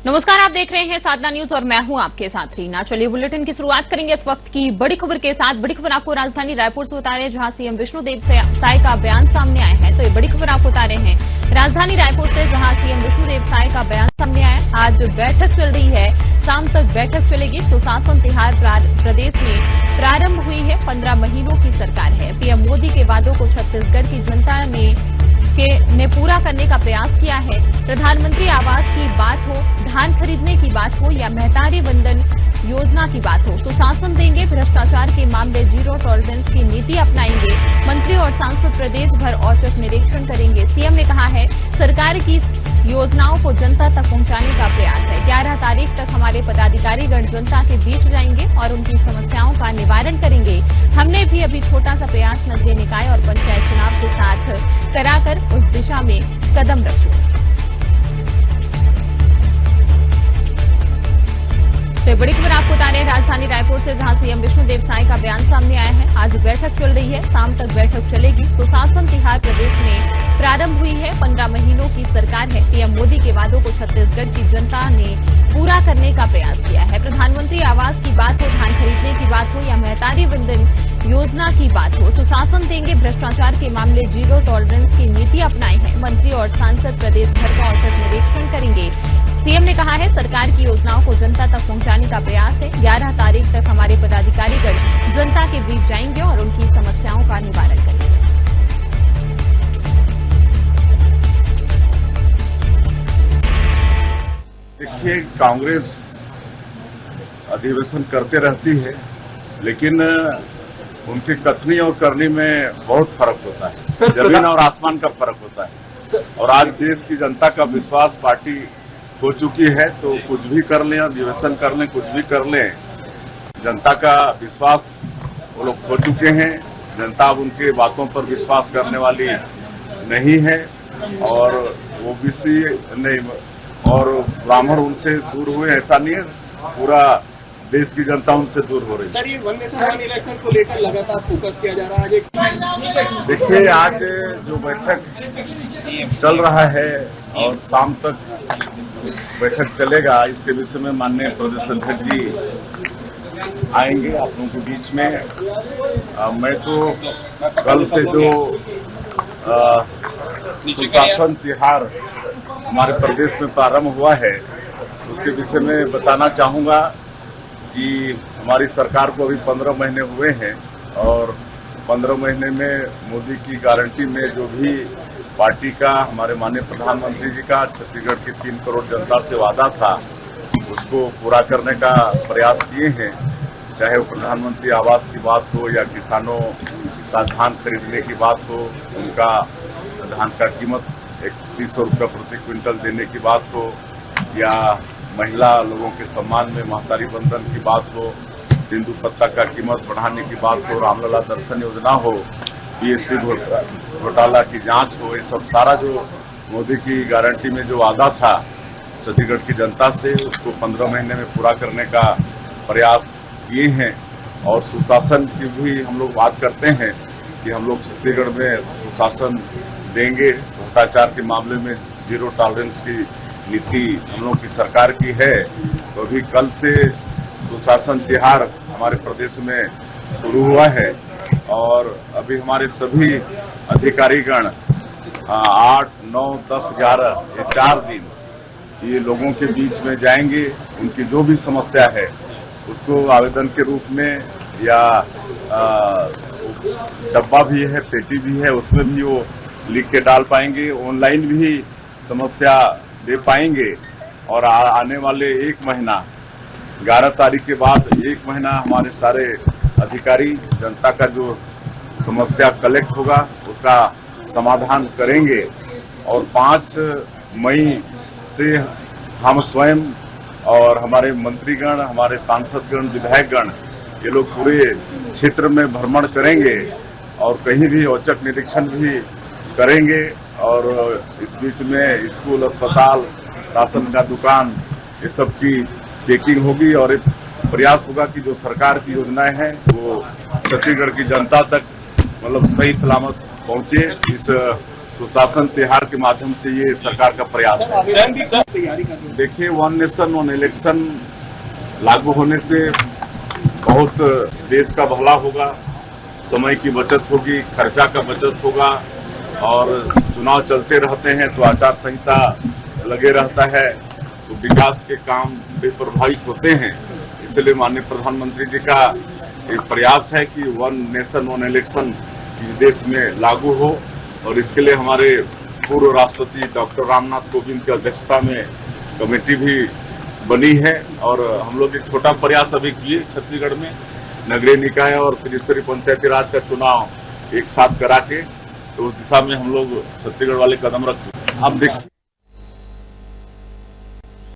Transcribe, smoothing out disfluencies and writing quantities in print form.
नमस्कार, आप देख रहे हैं साधना न्यूज और मैं हूं आपके साथ रीना। चलिए बुलेटिन की शुरुआत करेंगे इस वक्त की बड़ी खबर के साथ। बड़ी खबर आपको राजधानी रायपुर से बता रहे हैं, जहां सीएम विष्णुदेव साय का बयान सामने आया है। तो ये बड़ी खबर आपको बता रहे हैं राजधानी रायपुर से, जहां सीएम विष्णुदेव साय का बयान सामने आया है। आज बैठक चल रही है, शाम तक बैठक चलेगी। सुशासन तिहार प्रदेश में प्रारंभ हुई है। 15 महीनों की सरकार है। पीएम मोदी के वादों को छत्तीसगढ़ की जनता ने पूरा करने का प्रयास किया है। प्रधानमंत्री आवास की बात हो, धान खरीदने की बात हो या महतारी वंदन योजना की बात हो, सुशासन देंगे। भ्रष्टाचार के मामले जीरो टॉलरेंस की नीति अपनाएंगे। मंत्री और सांसद प्रदेश भर औचक निरीक्षण करेंगे। सीएम ने कहा है, सरकार की योजनाओं को जनता तक पहुंचाने का प्रयास है। 11 तारीख तक हमारे पदाधिकारीगण जनता के बीच जाएंगे और उनकी समस्याओं का निवारण करेंगे। हमने भी अभी छोटा सा प्रयास नगरीय निकाय और पंचायत चुनाव के साथ कराकर उस दिशा में कदम रखे। तो बड़ी खबर आपको बता रहे हैं राजधानी रायपुर से, जहां सीएम विष्णुदेव साय का बयान सामने आया है। आज बैठक चल रही है, शाम तक बैठक चलेगी। सुशासन तिहार प्रदेश में प्रारंभ हुई है। 15 महीनों की सरकार है। पीएम मोदी के वादों को छत्तीसगढ़ की जनता ने पूरा करने का प्रयास किया है। प्रधानमंत्री आवास की बात हो, धान खरीदने की बात हो या महतारी वंदन योजना की बात हो, सुशासन देंगे। भ्रष्टाचार के मामले जीरो टॉलरेंस की नीति अपनाई है। मंत्री और सांसद प्रदेश भर का औचक निरीक्षण करेंगे। सीएम ने कहा है, सरकार की योजनाओं को जनता तक पहुंचाने का प्रयास है। 11 तारीख तक हमारे पदाधिकारीगण जनता के बीच जाएंगे और उनकी समस्याओं का निवारण करेंगे। देखिए, कांग्रेस अधिवेशन करते रहती है, लेकिन उनकी कथनी और करनी में बहुत फर्क होता है। जमीन और आसमान का फर्क होता है। और आज देश की जनता का विश्वास पार्टी हो चुकी है, तो कुछ भी कर लें, अधिवेशन कर लें, कुछ भी कर लें, जनता का विश्वास वो लोग खो चुके हैं। जनता अब उनके बातों पर विश्वास करने वाली नहीं है। और ओबीसी नहीं और ब्राह्मण उनसे दूर हुए, ऐसा नहीं है। पूरा देश की जनता उनसे दूर हो रही है। सर, ये वन नेशन वन इलेक्शन को लेकर लगातार फोकस किया जा रहा है। देखिए, आज जो बैठक चल रहा है और शाम तक बैठक चलेगा, इसके विषय में माननीय प्रदेश अध्यक्ष जी आएंगे आप लोगों के बीच में। मैं तो कल से जो सुशासन तिहार हमारे प्रदेश में प्रारंभ हुआ है, उसके विषय में बताना चाहूंगा कि हमारी सरकार को अभी 15 महीने हुए हैं और 15 महीने में मोदी की गारंटी में जो भी पार्टी का, हमारे माननीय प्रधानमंत्री जी का छत्तीसगढ़ की 3 करोड़ जनता से वादा था, उसको पूरा करने का प्रयास किए हैं। चाहे वो प्रधानमंत्री आवास की बात हो या किसानों का धान खरीदने की बात हो, उनका धान का कीमत 3100 रुपये प्रति क्विंटल देने की बात हो, या महिला लोगों के सम्मान में महतारी बंधन की बात हो, तेंदू पत्ता का कीमत बढ़ाने की बात हो, रामलला दर्शन योजना हो, पीएससी घोटाला की जांच हो, ये सब सारा जो मोदी की गारंटी में जो वादा था छत्तीसगढ़ की जनता से, उसको 15 महीने में पूरा करने का प्रयास किए हैं। और सुशासन की भी हम लोग बात करते हैं कि हम लोग छत्तीसगढ़ में सुशासन देंगे। भ्रष्टाचार के मामले में जीरो टॉलरेंस की नीति हम लोग की सरकार की है। तो अभी कल से सुशासन तिहार हमारे प्रदेश में शुरू हुआ है और अभी हमारे सभी अधिकारीगण 8, 9, 10, 11 ये 4 दिन ये लोगों के बीच में जाएंगे। उनकी जो भी समस्या है उसको आवेदन के रूप में या डब्बा भी है, पेटी भी है, उसमें भी वो लिख के डाल पाएंगे। ऑनलाइन भी समस्या दे पाएंगे। और आने वाले 1 महीना 11 तारीख के बाद 1 महीना हमारे सारे अधिकारी जनता का जो समस्या कलेक्ट होगा उसका समाधान करेंगे। और 5 मई से हम स्वयं और हमारे मंत्रीगण, हमारे सांसदगण, विधायकगण, ये लोग पूरे क्षेत्र में भ्रमण करेंगे और कहीं भी औचक निरीक्षण भी करेंगे। और इस बीच में स्कूल, अस्पताल, राशन का दुकान, ये सब की चेकिंग होगी और एक प्रयास होगा कि जो सरकार की योजनाएं हैं वो छत्तीसगढ़ की जनता तक मतलब सही सलामत पहुंचे। इस सुशासन तिहार के माध्यम से ये सरकार का प्रयास सर है। आवेदन की सब तैयारी कर रहे हैं। देखिए, वन नेशन वन इलेक्शन लागू होने से बहुत देश का भला होगा, समय की बचत होगी, खर्चा का बचत होगा, और चुनाव चलते रहते हैं तो आचार संहिता लगे रहता है, तो विकास के काम बेप्रभावित होते हैं। इसलिए माननीय प्रधानमंत्री जी का एक प्रयास है कि वन नेशन वन इलेक्शन इस देश में लागू हो, और इसके लिए हमारे पूर्व राष्ट्रपति डॉक्टर रामनाथ कोविंद की अध्यक्षता में कमेटी भी बनी है, और हम लोग एक छोटा प्रयास अभी किए छत्तीसगढ़ में नगरीय निकाय और त्रिस्तरीय पंचायती राज का चुनाव एक साथ करा के, तो उस दिशा में हम लोग छत्तीसगढ़ वाले कदम रख चुके हैं। अब देखिए